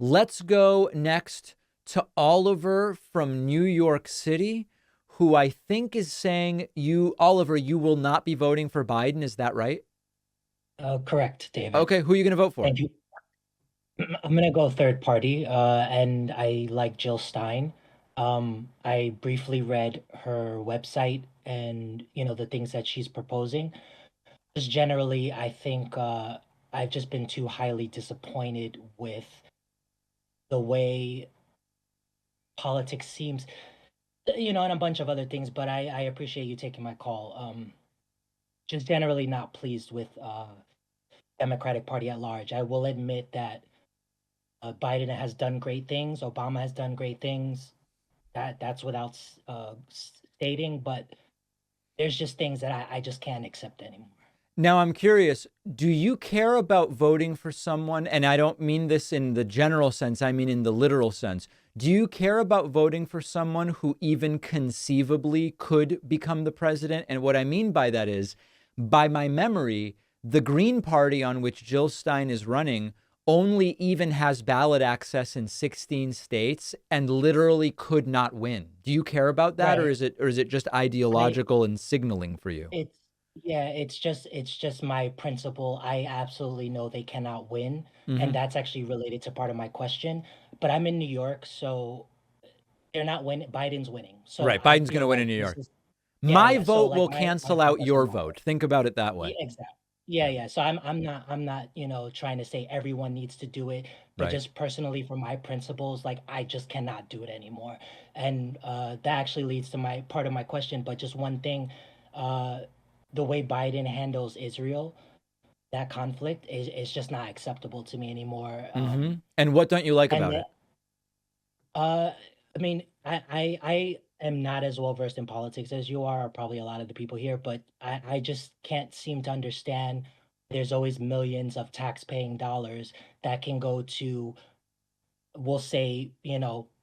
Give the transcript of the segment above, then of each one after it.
Let's go next to Oliver from New York City, who I think is saying Oliver, you will not be voting for Biden. Is that right? Correct, David. Okay, who are you going to vote for? Thank you. I'm gonna go third party, and I like Jill Stein. I briefly read her website and the things that she's proposing. Just generally, I think I've just been too highly disappointed with the way politics seems, and a bunch of other things. But I appreciate you taking my call. Just generally not pleased with Democratic Party at large. I will admit that Biden has done great things. Obama has done great things. That's without stating. But there's just things that I just can't accept anymore. Now, I'm curious, do you care about voting for someone? And I don't mean this in the general sense, I mean in the literal sense. Do you care about voting for someone who even conceivably could become the president? And what I mean by that is, by my memory, the Green Party on which Jill Stein is running only even has ballot access in 16 states and literally could not win. Do you care about that, or Right. is it just I ideological and signaling for you? it's Yeah, it's just my principle. I absolutely know they cannot win, and Hmm. that's actually related to part of my question. But I'm in New York, so they're not winning. Biden's winning. So Right. I Biden's going feel to win in like New this York. is yeah, My yeah. So vote like will my cancel out question your matters. vote. Think about it that Yeah, way. exactly. Yeah, Yeah. yeah. So I'm not, trying to say everyone needs to do it, but Right. just personally for my principles, like I just cannot do it anymore. And that actually leads to my part of my question, but just one thing, uh the way Biden handles Israel, that conflict is just not acceptable to me anymore. And what don't you like And about it? uh, I mean, I am not as well versed in politics as you are, or probably a lot of the people here, but I just can't seem to understand. There's always millions of tax-paying dollars that can go to, we'll say,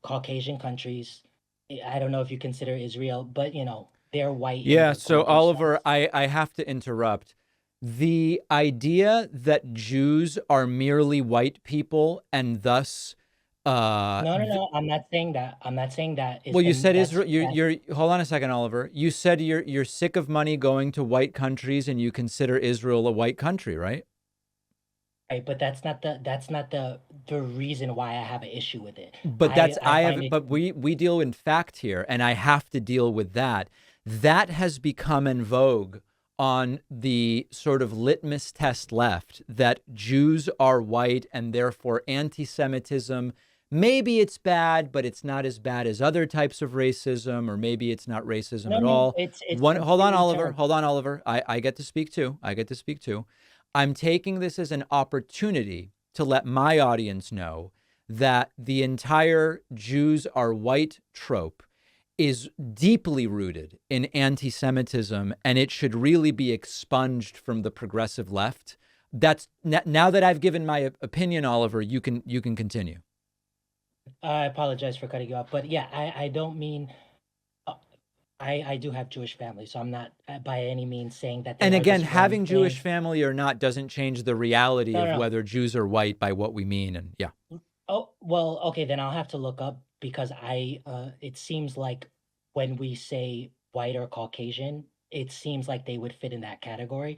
Caucasian countries. I don't know if you consider Israel, but they're white in Yeah. the So, global Oliver, sense. I have to interrupt. The idea that Jews are merely white people and thus, No, no, no. I'm not saying that. I'm not saying that is, well, you and said that's Israel. that. You're. Hold on a second, Oliver. You said you're sick of money going to white countries, and you consider Israel a white country, right? Right, but that's not the reason why I have an issue with it. But I that's I I find have. it But we deal in fact here, and I have to deal with that. That has become in vogue on the sort of litmus test left that Jews are white and therefore anti-Semitism. Maybe it's bad, but it's not as bad as other types of racism, or maybe it's not racism no, at no, all. it's One, hold on, completely Oliver. turned. Hold on, Oliver. I get to speak too. I get to speak too. I'm taking this as an opportunity to let my audience know that the entire Jews are white trope is deeply rooted in anti Semitism, and it should really be expunged from the progressive left. That's now that I've given my opinion, Oliver, you can continue. I apologize for cutting you off, but yeah, I don't mean uh, I do have Jewish family, so I'm not by any means saying that they And are again, this one having Jewish thing. family or not doesn't change the reality No, of no, no. whether Jews are white by what we mean. And yeah. Oh, well, okay, then I'll have to look up because it seems like when we say white or Caucasian, it seems like they would fit in that category.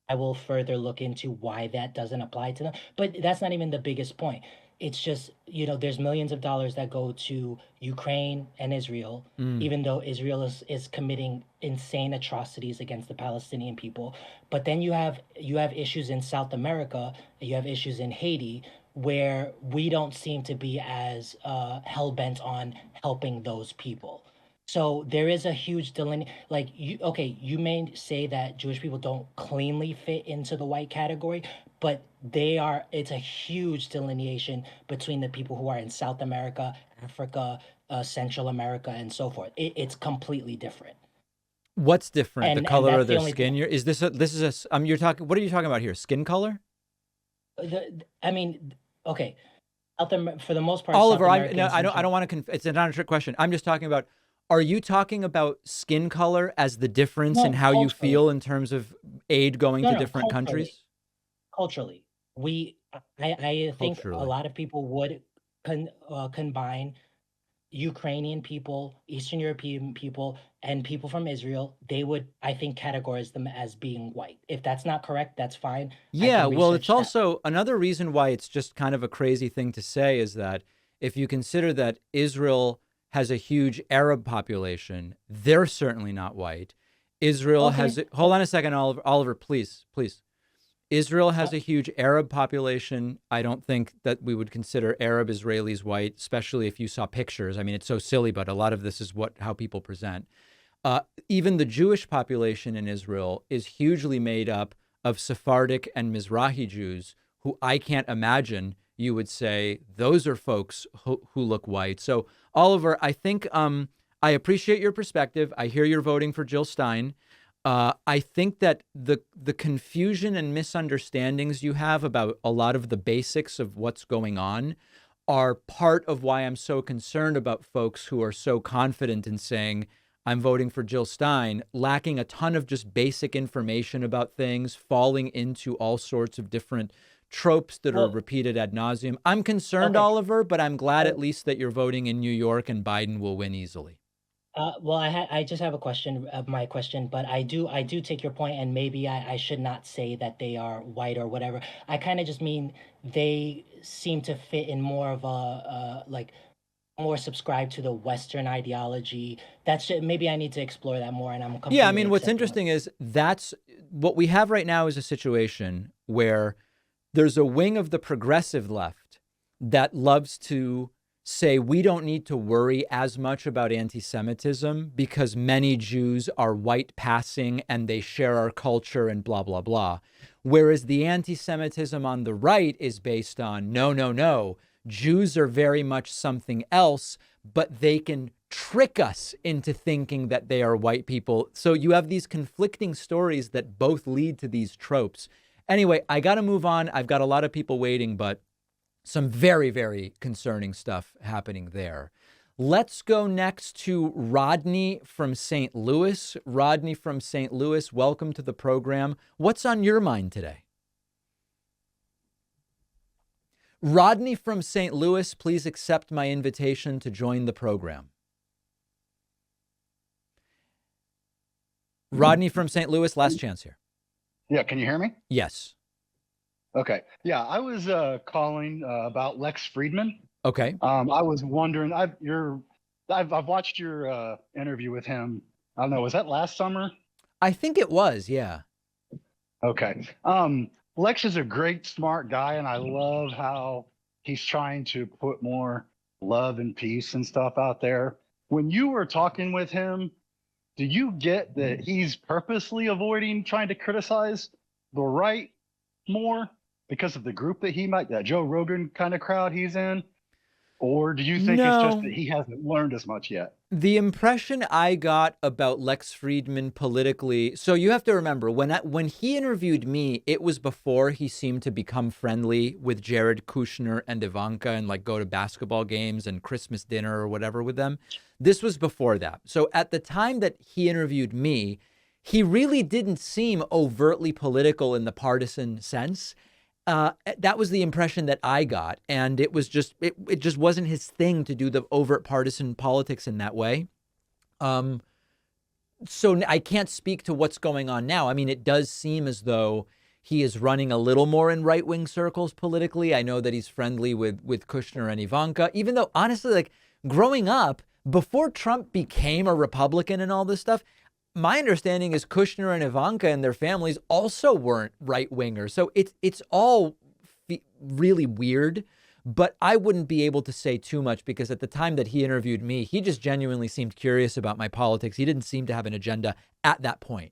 I will further look into why that doesn't apply to them. But that's not even the biggest point. It's just, there's millions of dollars that go to Ukraine and Israel, Mm. even though Israel is committing insane atrocities against the Palestinian people. But then you have issues in South America, you have issues in Haiti, where we don't seem to be as hell bent on helping those people. So there is a huge like you may say that Jewish people don't cleanly fit into the white category, but it's a huge delineation between the people who are in South America, Africa, Central America, and so forth. It's completely different. What's different? The And color of that's the their only thing. skin? Is this is you're talking, what are you talking about here? Skin color? I mean, okay, for the most part, South Oliver, I'm no, Americans I usually. don't want to it's not a trick question. I'm just talking about, are you talking about skin color as the difference in No, how you culturally. feel in terms of aid going No, to no, different culturally. countries? Culturally, we I think a Culturally. lot of people would. combine Ukrainian people, Eastern European people, and people from Israel, they would, I think, categorize them as being white. If that's not correct, that's fine. I Yeah, can well, it's research that. also another reason why it's just kind of a crazy thing to say is that if you consider that Israel has a huge Arab population, they're certainly not white. Israel has, Okay. hold on a second, Oliver, Oliver, please, please. Israel Uh, has a huge Arab population. I don't think that we would consider Arab Israelis white, especially if you saw pictures. I mean, it's so silly, but a lot of this is how people present. Uh, Even the Jewish population in Israel is hugely made up of Sephardic and Mizrahi Jews who I can't imagine you would say those are folks who look white. So, Oliver, I think I appreciate your perspective. I hear you're voting for Jill Stein. I think that the confusion and misunderstandings you have about a lot of the basics of what's going on are part of why I'm so concerned about folks who are so confident in saying, I'm voting for Jill Stein, lacking a ton of just basic information about things, falling into all sorts of different tropes that are well, repeated ad nauseum. I'm concerned, okay. Oliver, but I'm glad at So, least that you're voting in New York and Biden will win easily. well, I just have a question, my question, but I do take your point, and maybe I should not say that they are white or whatever. I kind of just mean they seem to fit in more of a like more subscribed to the Western ideology. Maybe I need to explore that more, and I'm Yeah, I completely mean, what's accepting of. interesting is that's what we have right now is a situation where there's a wing of the progressive left that loves to say we don't need to worry as much about anti Semitism because many Jews are white passing and they share our culture and blah, blah, blah. Whereas the anti Semitism on the right is based on no, no, no. Jews are very much something else, but they can trick us into thinking that they are white people. So you have these conflicting stories that both lead to these tropes. Anyway, I got to move on. I've got a lot of people waiting, but some very, very concerning stuff happening there. Let's go next to Rodney from St. Louis. Rodney from St. Louis, welcome to the program. What's on your mind today? Rodney from St. Louis, please accept my invitation to join the program. Rodney from St. Louis, last chance here. Yeah, can you hear me? Yes. Okay. Yeah, I was calling about Lex Fridman. Okay. I was wondering, I've watched your interview with him. I don't know, was that last summer? I think it was, yeah. Okay. Lex is a great, smart guy, and I love how he's trying to put more love and peace and stuff out there. When you were talking with him, do you get that he's purposely avoiding trying to criticize the right more because of the group that Joe Rogan kind of crowd he's in? Or do you think it's just that No. he hasn't learned as much yet? The impression I got about Lex Fridman politically, so you have to remember when he interviewed me, it was before he seemed to become friendly with Jared Kushner and Ivanka and like go to basketball games and Christmas dinner or whatever with them. This was before that. So at the time that he interviewed me, he really didn't seem overtly political in the partisan sense. That was the impression that I got, and it just wasn't his thing to do the overt partisan politics in that way. Um, so I can't speak to what's going on now. I mean, it does seem as though he is running a little more in right wing circles politically. I know that he's friendly with Kushner and Ivanka, even though honestly, like growing up before Trump became a Republican and all this stuff, my understanding is Kushner and Ivanka and their families also weren't right wingers. So it's all really weird. But I wouldn't be able to say too much because at the time that he interviewed me, he just genuinely seemed curious about my politics. He didn't seem to have an agenda at that point.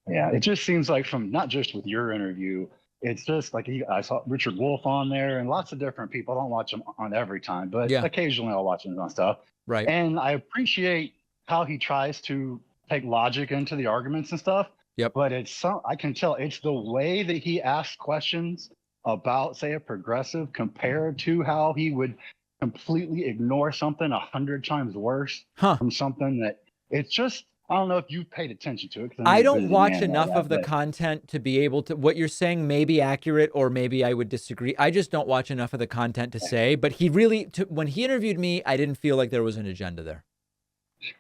Yeah, it just seems like from not just with your interview, it's just like I saw Richard Wolff on there and lots of different people. I don't watch him on every time, but Yeah, occasionally I'll watch him on stuff. right. And I appreciate how he tries to take logic into the arguments and stuff. Yep. But I can tell it's the way that he asks questions about, say, a progressive compared to how he would completely ignore something 100 times worse Huh. from something that it's just I don't know if you've paid attention to it, because I know I you're a don't busy watch man and all enough that, of the but content to be able to, what you're saying may be accurate or maybe I would disagree. I just don't watch enough of the content to say, but he really, when he interviewed me, I didn't feel like there was an agenda there.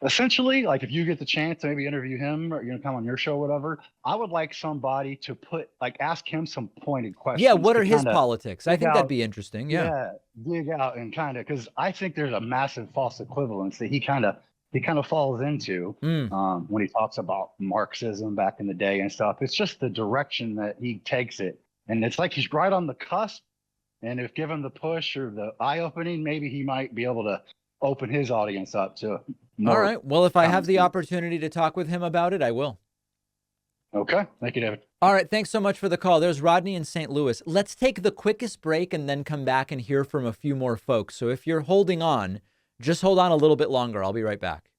essentially, like if you get the chance to maybe interview him or come on your show, whatever, I would like somebody to ask him some pointed Yeah, questions what to are his kind of politics? I dig think that'd out, be interesting. Yeah. yeah, dig out and kind of, because I think there's a massive false equivalence that he kind of falls into Mm. when he talks about Marxism back in the day and stuff. It's just the direction that he takes it, and it's like he's right on the cusp. And if given the push or the eye opening, maybe he might be able to open his audience up to All more right. Well, if I have common the sense. opportunity to talk with him about it, I will. Okay. Thank you, David. All right. Thanks so much for the call. There's Rodney in St. Louis. Let's take the quickest break and then come back and hear from a few more folks. So if you're holding on, just hold on a little bit longer. I'll be right back.